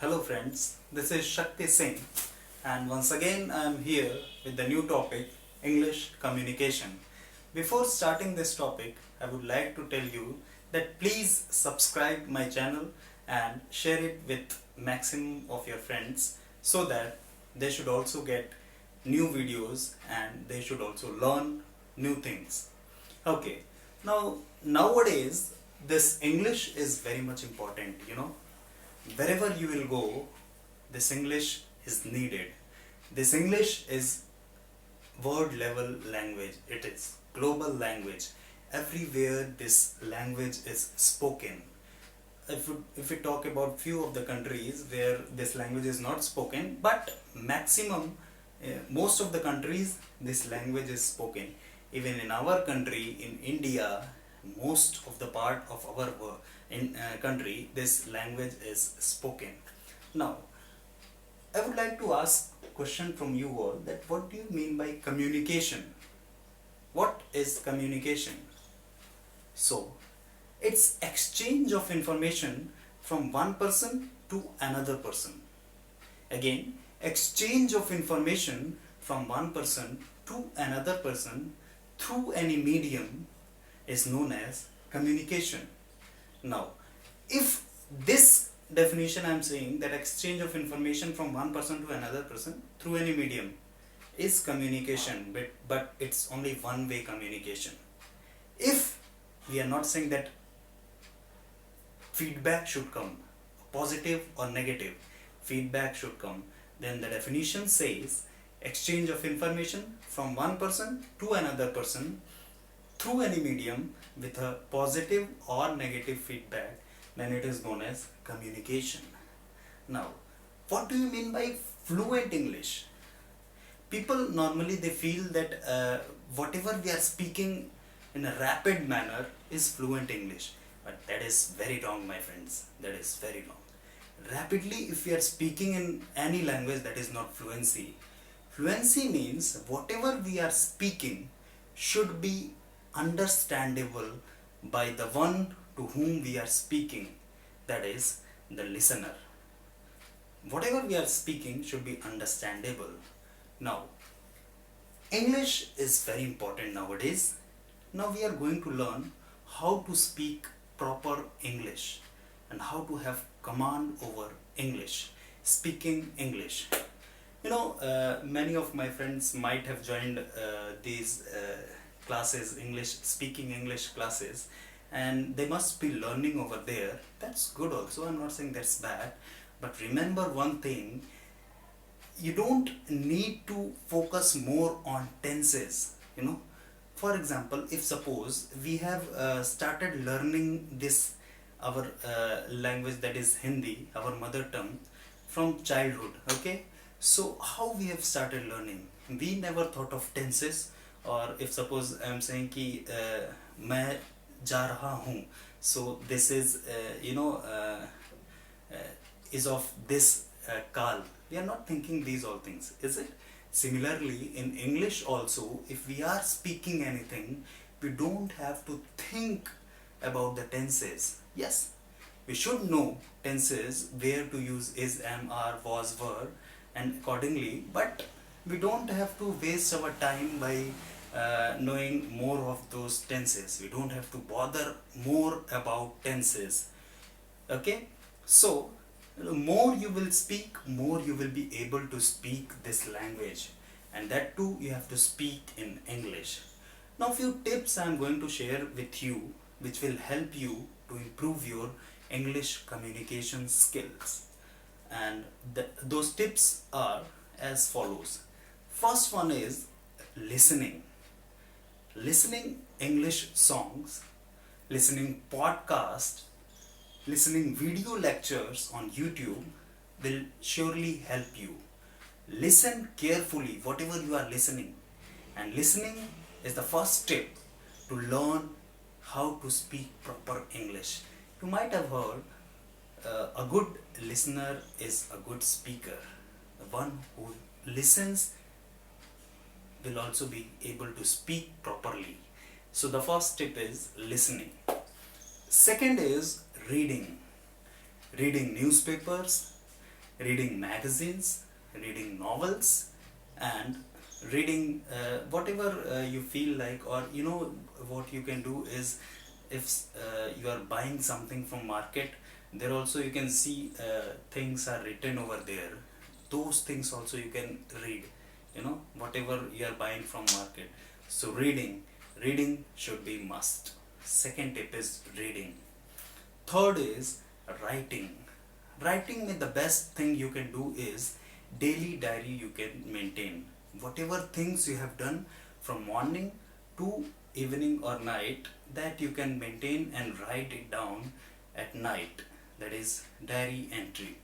Hello friends, this is Shakti Singh and once again I am here with the new topic English communication. Before starting this topic, I would like to tell you that please subscribe my channel and share it with maximum of your friends so that they should also get new videos and they should also learn new things. Okay, now nowadays this English is very much important. Wherever you will go, this English is needed. This English is world level language. It is global language. Everywhere this language is spoken. If we talk about few of the countries where this language is not spoken, but maximum, most of the countries this language is spoken. Even in our country, in India, most of the part of our country, this language is spoken. Now, I would like to ask a question from you all that what do you mean by communication? What is communication? So, it's exchange of information from one person to another person. Again, exchange of information from one person to another person through any medium is known as communication. Now, if this definition I am saying that exchange of information from one person to another person through any medium is communication, but it's only one way communication. If we are not saying that feedback should come, positive or negative, feedback should come, then the definition says exchange of information from one person to another person through any medium with a positive or negative feedback, then it is known as communication. Now, what do you mean by fluent English? People normally they feel that whatever we are speaking in a rapid manner is fluent English, but that is very wrong, my friends. That is very wrong. Rapidly, if we are speaking in any language, that is not fluency. Fluency means whatever we are speaking should be understandable by the one to whom we are speaking, that is the listener. Whatever we are speaking should be understandable. Now, English is very important nowadays. Now we are going to learn how to speak proper English and how to have command over English, speaking English. Many of my friends might have joined these classes, speaking English classes, and they must be learning over there. That's good also, I'm not saying that's bad, but remember one thing, you don't need to focus more on tenses. For example, if suppose we have started learning this our language, that is Hindi, our mother tongue, from childhood, okay, so how we have started learning? We never thought of tenses. Or if suppose I am saying ki मैं जा रहा हूँ, so this is is of this काल. We are not thinking these all things, is it? Similarly, in English also, if we are speaking anything, we don't have to think about the tenses. Yes, we should know tenses, where to use is, am, are, was, were, and accordingly, but we don't have to waste our time by knowing more of those tenses. We don't have to bother more about tenses. Okay, so more you will speak, more you will be able to speak this language, and that too you have to speak in English. Now, few tips I am going to share with you which will help you to improve your English communication skills, and those tips are as follows. First one is listening. Listening English songs, listening podcast, listening video lectures on YouTube will surely help you. Listen carefully whatever you are listening, and listening is the first step to learn how to speak proper English. You might have heard a good listener is a good speaker. The one who listens will also be able to speak properly. So the first tip is listening. Second is reading. Reading newspapers, reading magazines, reading novels, and reading whatever you feel like. Or what you can do is, if you are buying something from market, there also you can see things are written over there. Those things also you can read, whatever you are buying from market. So reading should be must. Second tip is reading. Third is writing. Writing with the best thing you can do is daily diary you can maintain. Whatever things you have done from morning to evening or night, that you can maintain and write it down at night. That is diary entry.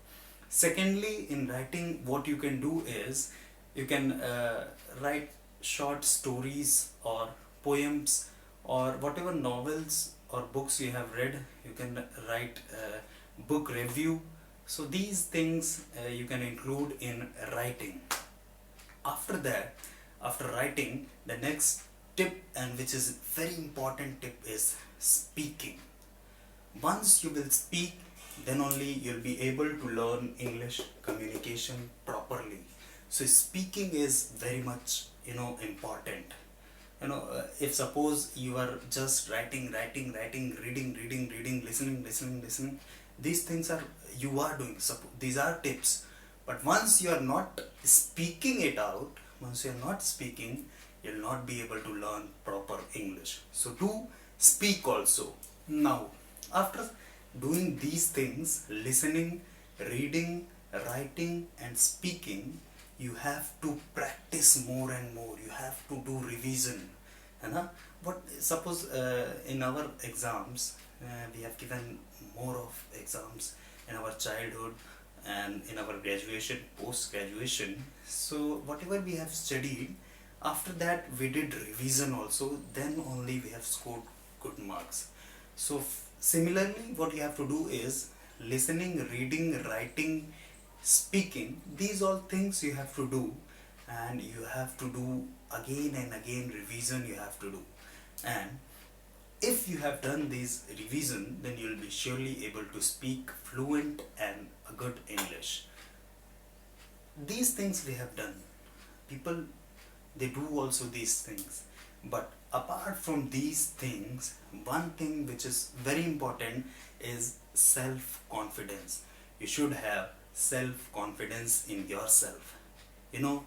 Secondly, in writing, what you can do is you can write short stories or poems, or whatever novels or books you have read. You can write book review. So these things you can include in writing. After that, after writing, the next tip, and which is very important tip, is speaking. Once you will speak, then only you'll be able to learn English communication properly. So speaking is very much important. If suppose you are just writing, reading, listening, these things are you are doing. These are tips. But once you are not speaking it out, once you are not speaking, you'll not be able to learn proper English. So do speak also. Now, after doing these things, listening, reading, writing, and speaking, you have to practice more and more. You have to do revision. But suppose in our exams, we have given more of exams in our childhood and in our graduation, post graduation. So whatever we have studied, after that we did revision also, then only we have scored good marks. So similarly, what you have to do is listening, reading, writing, speaking. These all things you have to do, and you have to do again and again. Revision you have to do. And if you have done this revision, then you will be surely able to speak fluent and a good English. These things we have done. People, they do also these things. But apart from these things, one thing which is very important is self-confidence. You should have self-confidence in yourself. No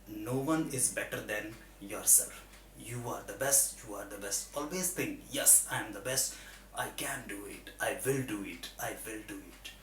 one is better than yourself. You are the best, you are the best. Always think, yes, I am the best. I can do it. I will do it. I will do it.